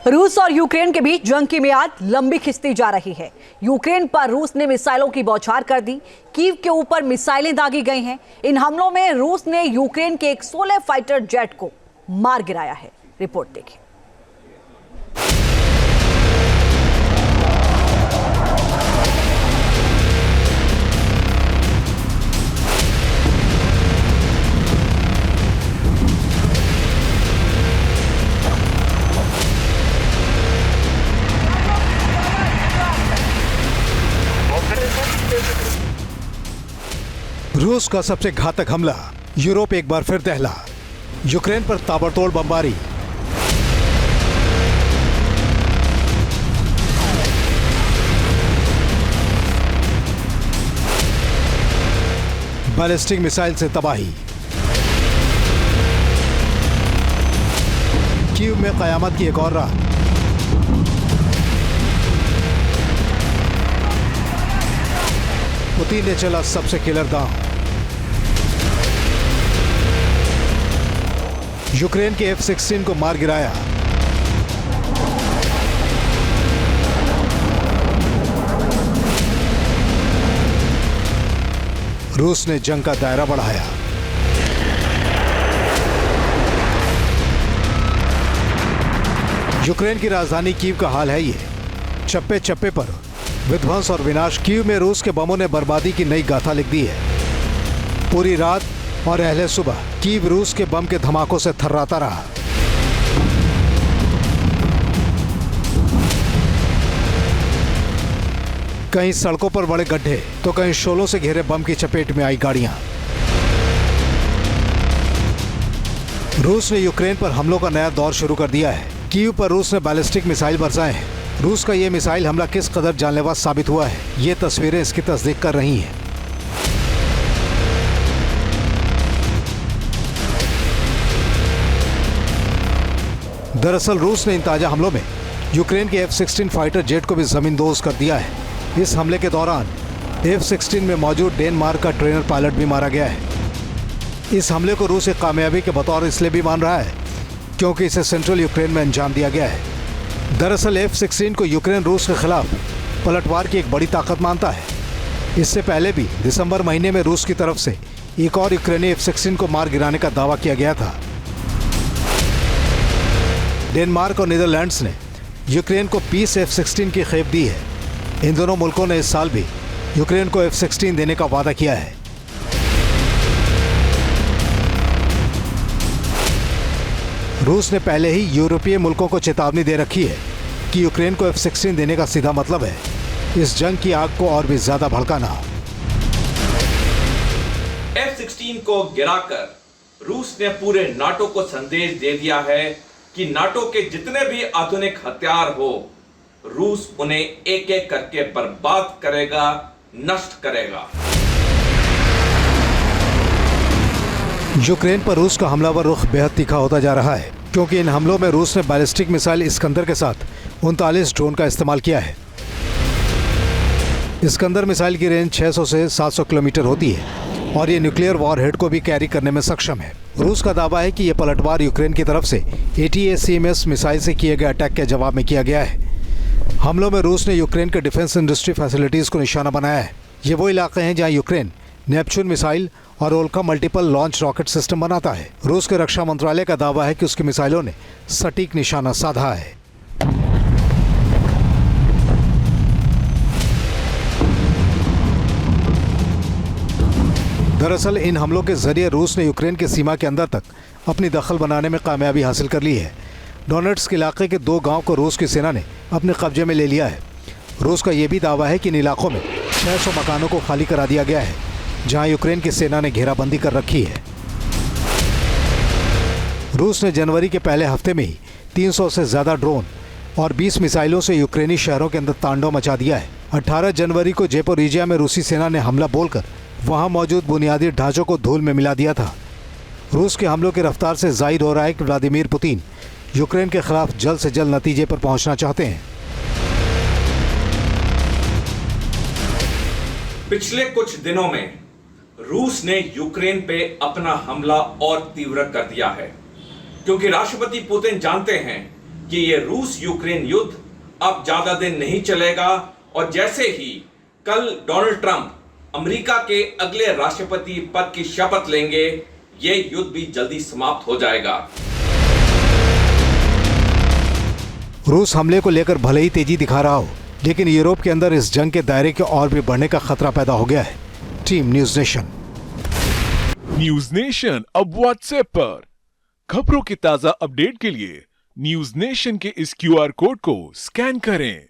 रूस और यूक्रेन के बीच जंग की मियाद लंबी खिंचती जा रही है। यूक्रेन पर रूस ने मिसाइलों की बौछार कर दी। कीव के ऊपर मिसाइलें दागी गई हैं। इन हमलों में रूस ने यूक्रेन के एक 16 फाइटर जेट को मार गिराया है। रिपोर्ट देखिए। रूस का सबसे घातक हमला, यूरोप एक बार फिर दहला। यूक्रेन पर ताबड़तोड़ बमबारी। बैलिस्टिक मिसाइल से तबाही। कीव में कयामत की एक और रात। पुतिन ने चला सबसे किलर दांव। यूक्रेन के F-16 को मार गिराया। रूस ने जंग का दायरा बढ़ाया। यूक्रेन की राजधानी कीव का हाल है ये। चप्पे चप्पे पर विध्वंस और विनाश। कीव में रूस के बमों ने बर्बादी की नई गाथा लिख दी है। पूरी रात और अहले सुबह कीव रूस के बम के धमाकों से थर्राता रहा। कहीं सड़कों पर बड़े गड्ढे तो कहीं शोलों से घिरे बम की चपेट में आई गाड़ियां। रूस ने यूक्रेन पर हमलों का नया दौर शुरू कर दिया है। कीव पर रूस ने बैलिस्टिक मिसाइल बरसाए हैं। रूस का यह मिसाइल हमला किस कदर जानलेवा साबित हुआ है, ये तस्वीरें इसकी तस्दीक कर रही हैं। दरअसल रूस ने इन ताजा हमलों में यूक्रेन के F-16 फाइटर जेट को भी जमींदोज कर दिया है। इस हमले के दौरान F-16 में मौजूद डेनमार्क का ट्रेनर पायलट भी मारा गया है। इस हमले को रूस एक कामयाबी के बतौर इसलिए भी मान रहा है क्योंकि इसे सेंट्रल यूक्रेन में अंजाम दिया गया है। दरअसल F-16 को यूक्रेन रूस के खिलाफ पलटवार की एक बड़ी ताकत मानता है। इससे पहले भी दिसंबर महीने में रूस की तरफ से एक और यूक्रेनी F-16 को मार गिराने का दावा किया गया था। डेनमार्क और नीदरलैंड्स ने यूक्रेन को पीस F-16 की खेप दी है। इन दोनों मुल्कों ने इस साल भी यूक्रेन को F-16 देने का वादा किया है। रूस ने पहले ही यूरोपीय मुल्कों को चेतावनी दे रखी है कि यूक्रेन को F-16 देने का सीधा मतलब है इस जंग की आग को और भी ज्यादा भड़काना। F-16 को गिराकर रूस ने पूरे नाटो को संदेश दे दिया है कि नाटो के जितने भी आधुनिक हथियार हो, रूस उन्हें एक एक करके बर्बाद करेगा, नष्ट करेगा। यूक्रेन पर रूस का हमलावर रुख बेहद तीखा होता जा रहा है क्योंकि इन हमलों में रूस ने बैलिस्टिक मिसाइल इस्कंदर के साथ 39 ड्रोन का इस्तेमाल किया है। इस्कंदर मिसाइल की रेंज 600 से 700 किलोमीटर होती है और ये न्यूक्लियर वॉरहेड को भी कैरी करने में सक्षम है। रूस का दावा है कि यह पलटवार यूक्रेन की तरफ से ATACMS मिसाइल से किए गए अटैक के जवाब में किया गया है। हमलों में रूस ने यूक्रेन के डिफेंस इंडस्ट्री फैसिलिटीज़ को निशाना बनाया है। ये वो इलाके हैं जहां यूक्रेन नेपच्यून मिसाइल और ओल्का मल्टीपल लॉन्च रॉकेट सिस्टम बनाता है। रूस के रक्षा मंत्रालय का दावा है कि उसकी मिसाइलों ने सटीक निशाना साधा है। दरअसल इन हमलों के जरिए रूस ने यूक्रेन की सीमा के अंदर तक अपनी दखल बनाने में कामयाबी हासिल कर ली है। डोनेट्स्क इलाके के 2 गांव को रूस की सेना ने अपने कब्जे में ले लिया है। रूस का यह भी दावा है कि इन इलाकों में 600 मकानों को खाली करा दिया गया है जहां यूक्रेन की सेना ने घेराबंदी कर रखी है। रूस ने जनवरी के पहले हफ्ते में ही 300 से ज़्यादा ड्रोन और 20 मिसाइलों से यूक्रेनी शहरों के अंदर तांडव मचा दिया है। 18 जनवरी को ज़ेपोरिजिया में रूसी सेना ने हमला बोलकर वहां मौजूद बुनियादी ढांचों को धूल में मिला दिया था। रूस के हमलों की रफ्तार से जाहिर हो रहा है कि व्लादिमीर पुतिन यूक्रेन के खिलाफ जल्द से जल्द नतीजे पर पहुंचना चाहते हैं। पिछले कुछ दिनों में रूस ने यूक्रेन पे अपना हमला और तीव्र कर दिया है क्योंकि राष्ट्रपति पुतिन जानते हैं कि ये रूस यूक्रेन युद्ध अब ज्यादा दिन नहीं चलेगा और जैसे ही कल डोनाल्ड ट्रंप अमेरिका के अगले राष्ट्रपति पद की शपथ लेंगे, ये युद्ध भी जल्दी समाप्त हो जाएगा। रूस हमले को लेकर भले ही तेजी दिखा रहा हो, लेकिन यूरोप के अंदर इस जंग के दायरे के और भी बढ़ने का खतरा पैदा हो गया है। Team news nation. News nation अब व्हाट्सएप पर खबरों की ताजा अपडेट के लिए न्यूज नेशन के इस QR कोड को स्कैन करें।